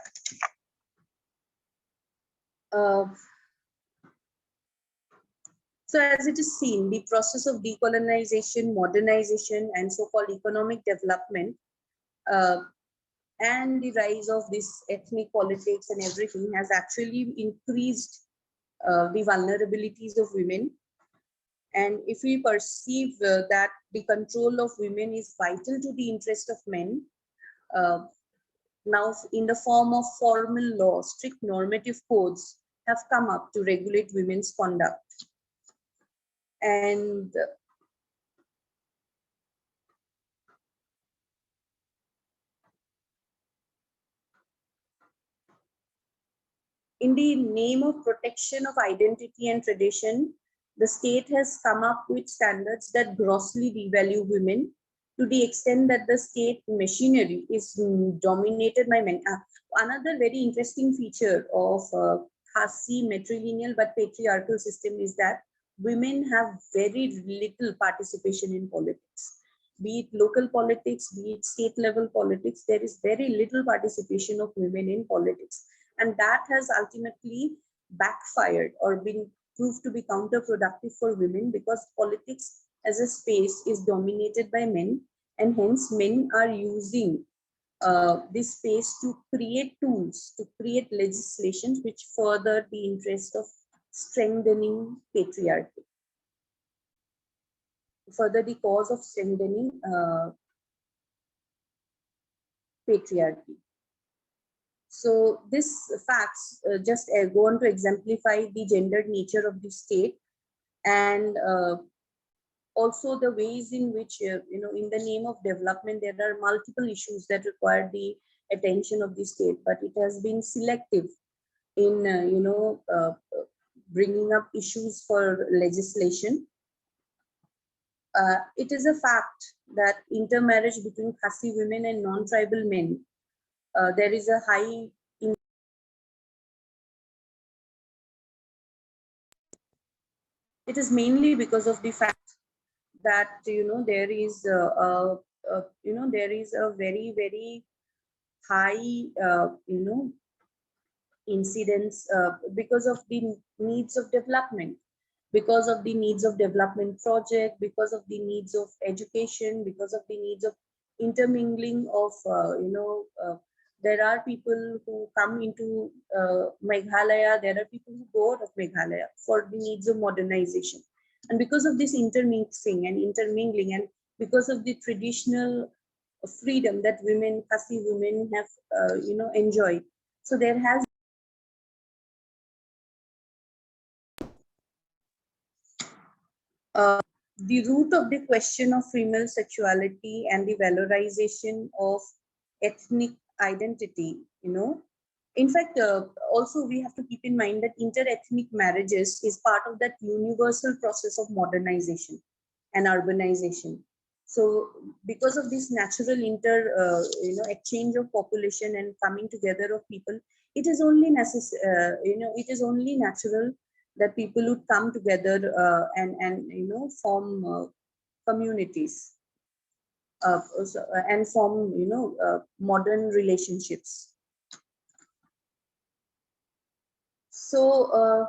So as it is seen, the process of decolonization, modernization, and so-called economic development, and the rise of this ethnic politics and everything has actually increased the vulnerabilities of women. And if we perceive that the control of women is vital to the interest of men, now in the form of formal law, strict normative codes have come up to regulate women's conduct. And in the name of protection of identity and tradition, the state has come up with standards that grossly devalue women to the extent that the state machinery is dominated by men. Another very interesting feature of Khasi matrilineal but patriarchal system is that women have very little participation in politics. Be it local politics, be it state level politics, there is very little participation of women in politics. And that has ultimately backfired or been proved to be counterproductive for women, because politics as a space is dominated by men, and hence men are using this space to create tools, to create legislations which further the interest of strengthening patriarchy, further the cause of strengthening patriarchy. So these facts just go on to exemplify the gendered nature of the state, and also the ways in which, in the name of development, there are multiple issues that require the attention of the state, but it has been selective in, bringing up issues for legislation. It is a fact that intermarriage between Khasi women and non-tribal men, there is a high it is mainly because of the fact that there is there is a very, very high incidence because of the needs of development, because of the needs of development project, because of the needs of education, because of the needs of intermingling of there are people who come into Meghalaya, there are people who go out of Meghalaya for the needs of modernization. And because of this intermixing and intermingling, and because of the traditional freedom that women, Khasi women have, enjoyed, so there has the root of the question of female sexuality and the valorization of ethnic identity, in fact, also we have to keep in mind that inter-ethnic marriages is part of that universal process of modernization and urbanization. So because of this natural exchange of population and coming together of people, it is only necessary, it is only natural that people would come together and form communities and form modern relationships. So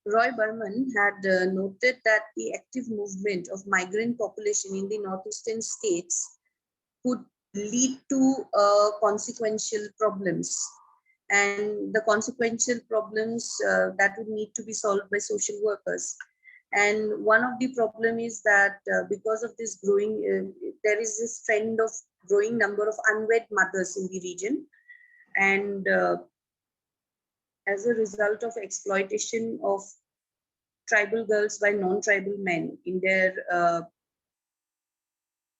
Roy Burman had noted that the active movement of migrant population in the northeastern states could lead to consequential problems, and the consequential problems that would need to be solved by social workers. And one of the problem is that because of this growing, there is this trend of growing number of unwed mothers in the region, and as a result of exploitation of tribal girls by non-tribal men in their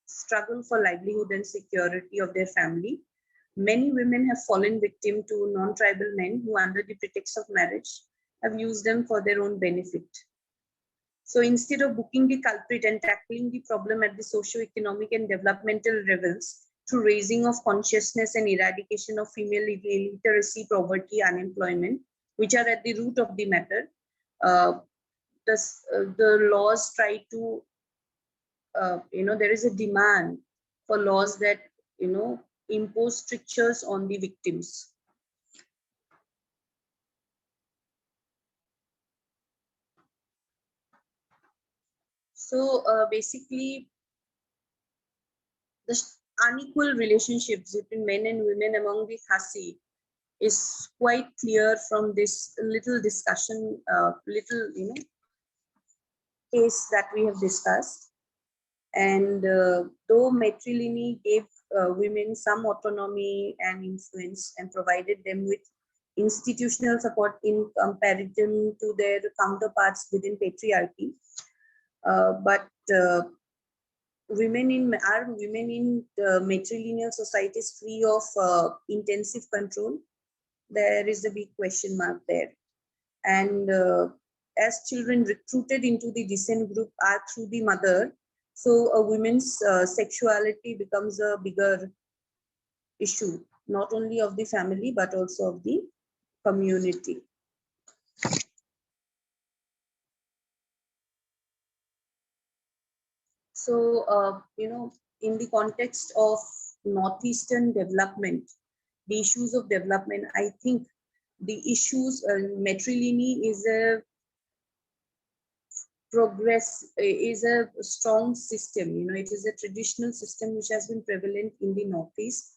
struggle for livelihood and security of their family, many women have fallen victim to non-tribal men who, under the pretext of marriage, have used them for their own benefit. So instead of booking the culprit and tackling the problem at the socio-economic and developmental levels through raising of consciousness and eradication of female illiteracy, poverty, unemployment, which are at the root of the matter, the laws try to, there is a demand for laws that, impose strictures on the victims. So basically, the unequal relationships between men and women among the Khasi is quite clear from this little discussion, case that we have discussed. And though matrilineal gave women some autonomy and influence and provided them with institutional support in comparison to their counterparts within patriarchy, but women in the matrilineal societies free of intensive control? There is a big question mark there. And as children recruited into the descent group are through the mother, so a women's sexuality becomes a bigger issue, not only of the family, but also of the community. So, in the context of Northeastern development, the issues of development, I think the issues, matrilineal is a is a strong system. It is a traditional system which has been prevalent in the Northeast,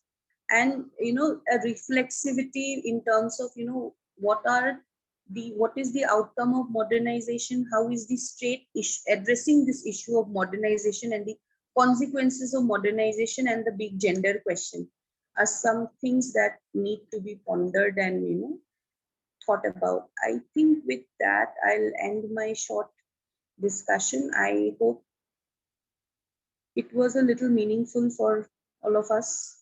and a reflexivity in terms of what is the outcome of modernization, how is the state addressing this issue of modernization and the consequences of modernization, and the big gender question are some things that need to be pondered and thought about. I think with that I'll end my short discussion. I hope it was a little meaningful for all of us.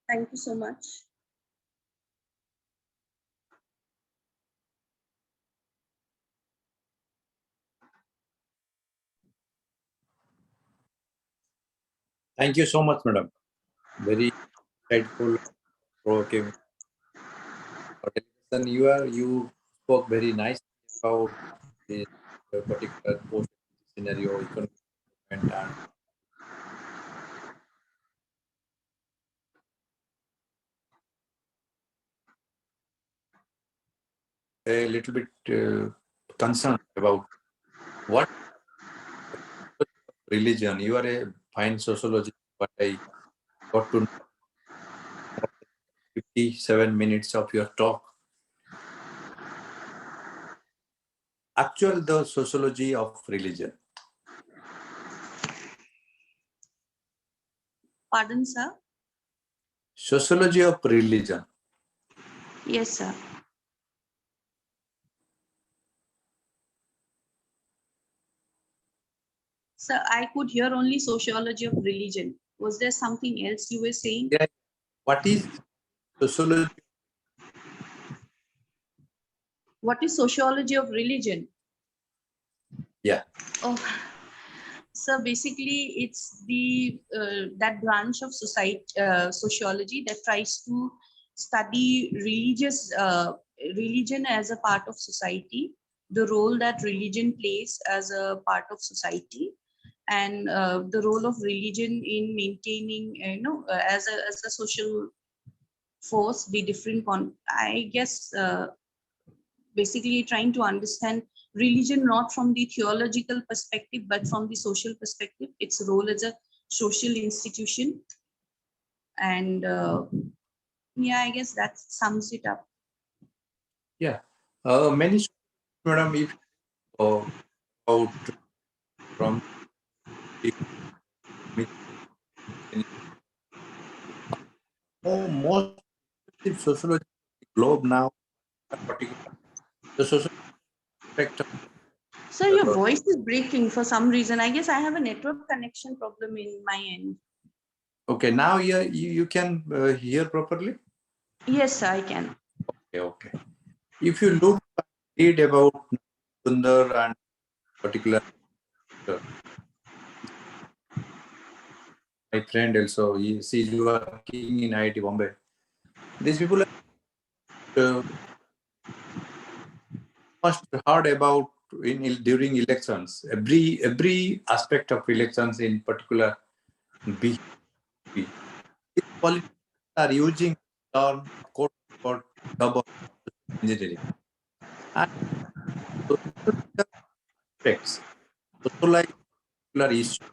Thank you so much. Thank you so much, madam. Very insightful, provoking. You spoke very nicely about this particular post scenario, economic and a little bit concerned about what religion. You are a fine sociologist, but I got to know 57 minutes of your talk. Actual the sociology of religion. Pardon, sir? Sociology of religion. Yes, sir. Sir, I could hear only sociology of religion. Was there something else you were saying? Yeah. What is sociology? What is sociology of religion? Yeah. Oh, So basically, it's the that branch of sociology that tries to study religion as a part of society, the role that religion plays as a part of society, and the role of religion in maintaining, as a social force, the different I guess basically trying to understand religion not from the theological perspective but from the social perspective, its role as a social institution. And yeah, I guess that sums it up. Yeah. Many students, madam, if about from most sociology globe now, particular the social aspect of So your voice is breaking for some reason. I guess I have a network connection problem in my end. okay, now you can hear properly. Yes, I can. Okay. If you read about Sundar and particular my friend also, she's working in IIT Bombay. These people must heard about during elections. Every aspect of elections, in particular, BJP. These politicians are using term quote unquote double engineering and social aspects, social issue.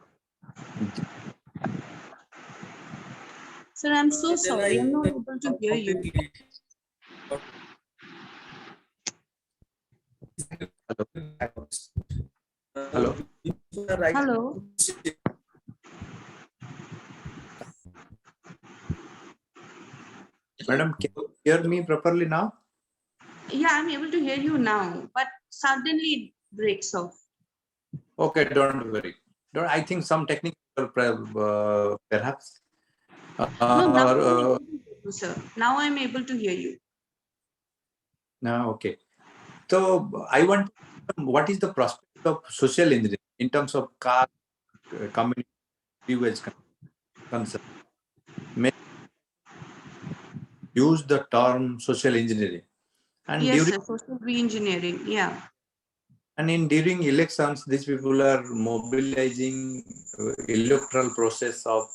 Sir, I'm so sorry. I'm not able to hear you. Hello. Hello. Madam, can you hear me properly now? Yeah, I'm able to hear you now, but suddenly it breaks off. Okay, don't worry. I think some technical perhaps. No, now I'm able to hear you, sir. Now I'm able to hear you. No, okay. So I want to know what is the prospect of social engineering in terms of caste, community, language concern. May use the term social engineering, and Yes, sir. Social re-engineering. Yeah. during elections, these people are mobilizing electoral process of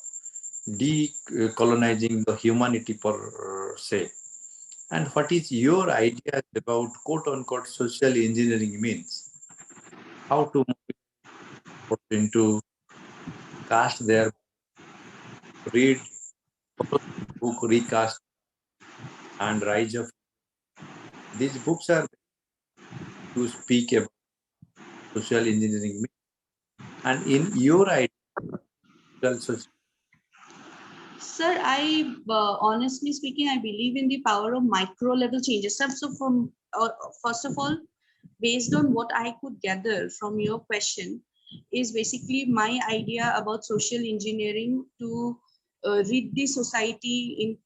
decolonizing the humanity per se. And what is your idea about quote unquote social engineering means? How to put into cast their read book recast and rise of these books are to speak about social engineering and in your idea social. Sir, I honestly speaking, I believe in the power of micro level changes. Sir, so from first of all, based on what I could gather from your question, is basically my idea about social engineering to rid the society in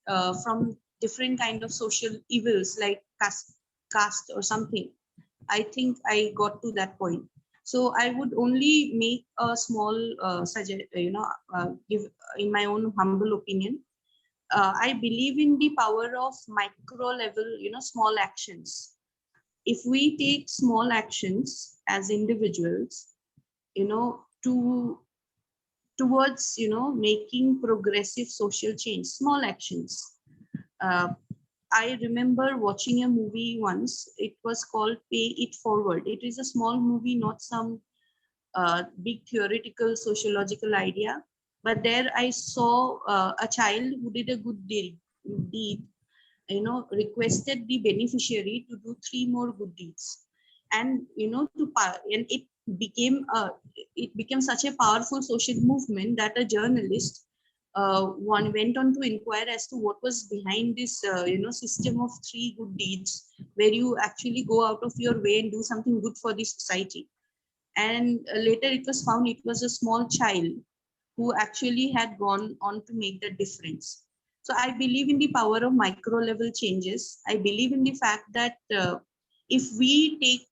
from different kind of social evils like caste or something. I think I got to that point. So I would only make a small give in my own humble opinion. I believe in the power of micro level, small actions. If we take small actions as individuals, towards, making progressive social change, small actions. Uh, I remember watching a movie once. It was called Pay It Forward. It is a small movie, not some big theoretical sociological idea. But there I saw a child who did a good deed, requested the beneficiary to do 3 more good deeds. And, and it became such a powerful social movement that a journalist one went on to inquire as to what was behind this system of 3 good deeds, where you actually go out of your way and do something good for the society. And later it was found it was a small child who actually had gone on to make the difference. So I believe in the power of micro level changes. I believe in the fact that if we take,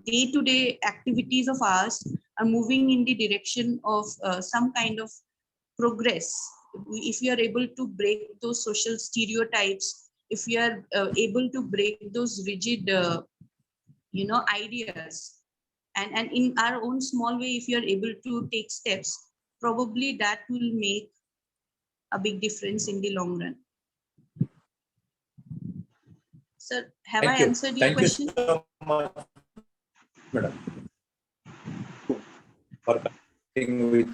day to day activities of ours are moving in the direction of some kind of progress, if we are able to break those social stereotypes, if we are able to break those rigid, ideas, and in our own small way, if you are able to take steps, probably that will make a big difference in the long run. Sir, have I answered your question? Thank you so much, madam, for connecting with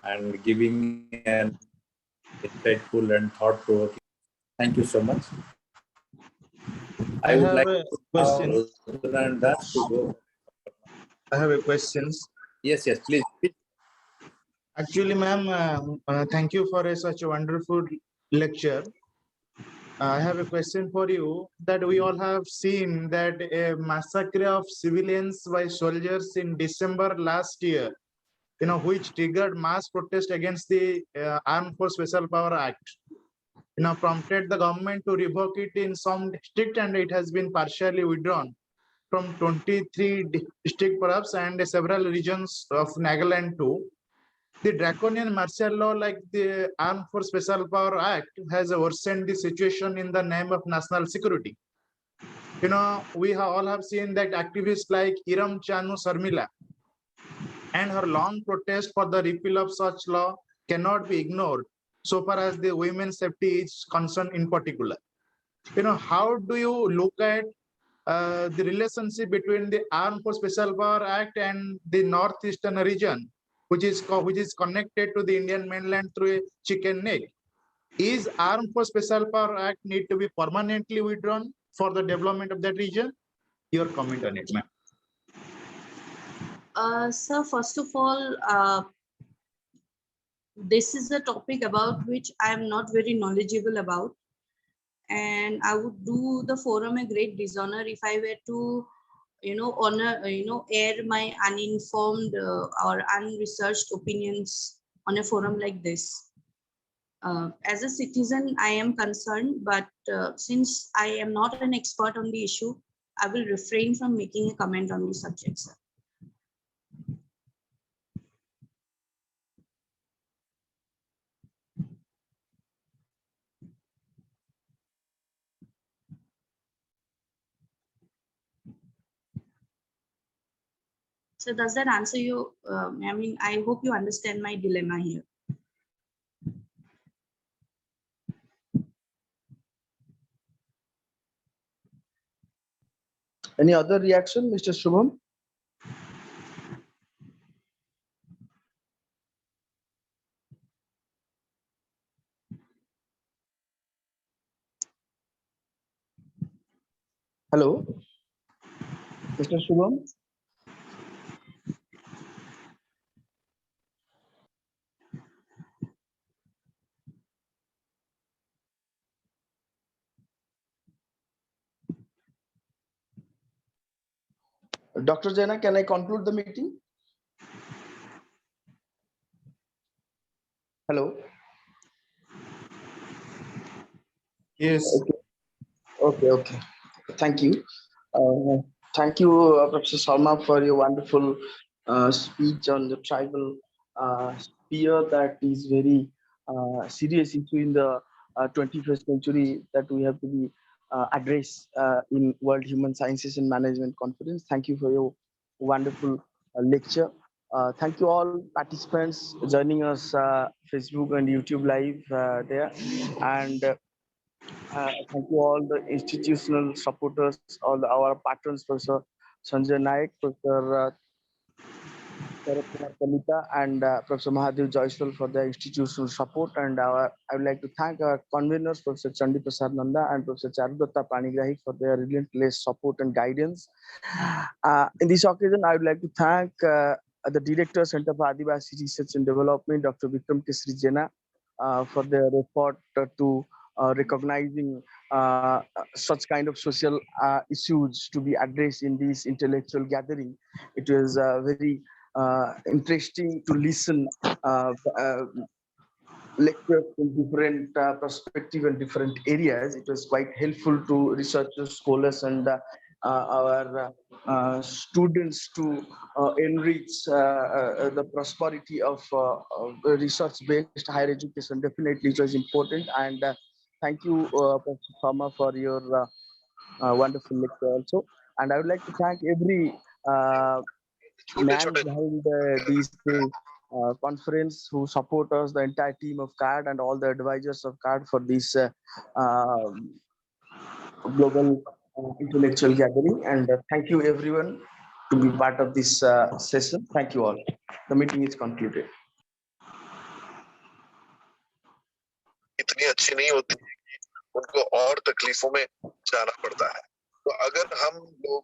and giving an insightful and thought-provoking. Thank you so much. I would like a to question. go. I have a question. Yes, please. Actually, ma'am, thank you for such a wonderful lecture. I have a question for you, that we all have seen that a massacre of civilians by soldiers in December last year, which triggered mass protest against the Armed Force Special Power Act, prompted the government to revoke it in some district, and it has been partially withdrawn from 23 district perhaps and several regions of Nagaland too. The draconian martial law like the Armed Force Special Power Act has worsened the situation in the name of national security. We all have seen that activists like Iram Chanu Sarmila and her long protest for the repeal of such law cannot be ignored so far as the women's safety is concerned in particular. How do you look at the relationship between the Armed Force Special Power Act and the northeastern region, which is connected to the Indian mainland through a chicken neck? Is Armed Force Special Power Act need to be permanently withdrawn for the development of that region? Your comment on it, ma'am. Sir, first of all, this is a topic about which I am not very knowledgeable about, and I would do the forum a great dishonor if I were to, air my uninformed or unresearched opinions on a forum like this. As a citizen, I am concerned, but since I am not an expert on the issue, I will refrain from making a comment on the subject, sir. So does that answer you? I hope you understand my dilemma here. Any other reaction, Mr. Shubham? Hello, Mr. Shubham? Dr. Jaina, can I conclude the meeting? Hello? Yes. Okay. Thank you. Thank you, Professor Sharma, for your wonderful speech on the tribal sphere. That is very serious issue in the 21st century that we have to be addressed in World Human Sciences and Management Conference. Thank you for your wonderful lecture. Thank you all participants joining us Facebook and YouTube live there, and thank you all the institutional supporters, our patrons, Professor Sanjay Naik, Professor Kalita, and Professor Mahadev Joyswal for their institutional support. And I would like to thank our conveners, Professor Chandi Prasad Nanda and Professor Charudatta Panigrahi, for their relentless support and guidance. In this occasion, I would like to thank the Director, Center for Adivasi Research and Development, Dr. Vikram Kesri Jena, for their effort to recognizing such kind of social issues to be addressed in this intellectual gathering. It was very interesting to listen lectures in different perspective and different areas. It was quite helpful to researchers, scholars, and our students to enrich the prosperity of research-based higher education. Definitely, it was important. And thank you, Professor Sharma, for your wonderful lecture also. And I would like to thank every man behind these conference who support us, the entire team of CAD and all the advisors of CAD for this global intellectual gathering. And thank you everyone to be part of this session. Thank you all. The meeting is concluded. इतनी अच्छी नहीं होती, उनको और तकलीफों में जाना पड़ता है। तो अगर हम लोग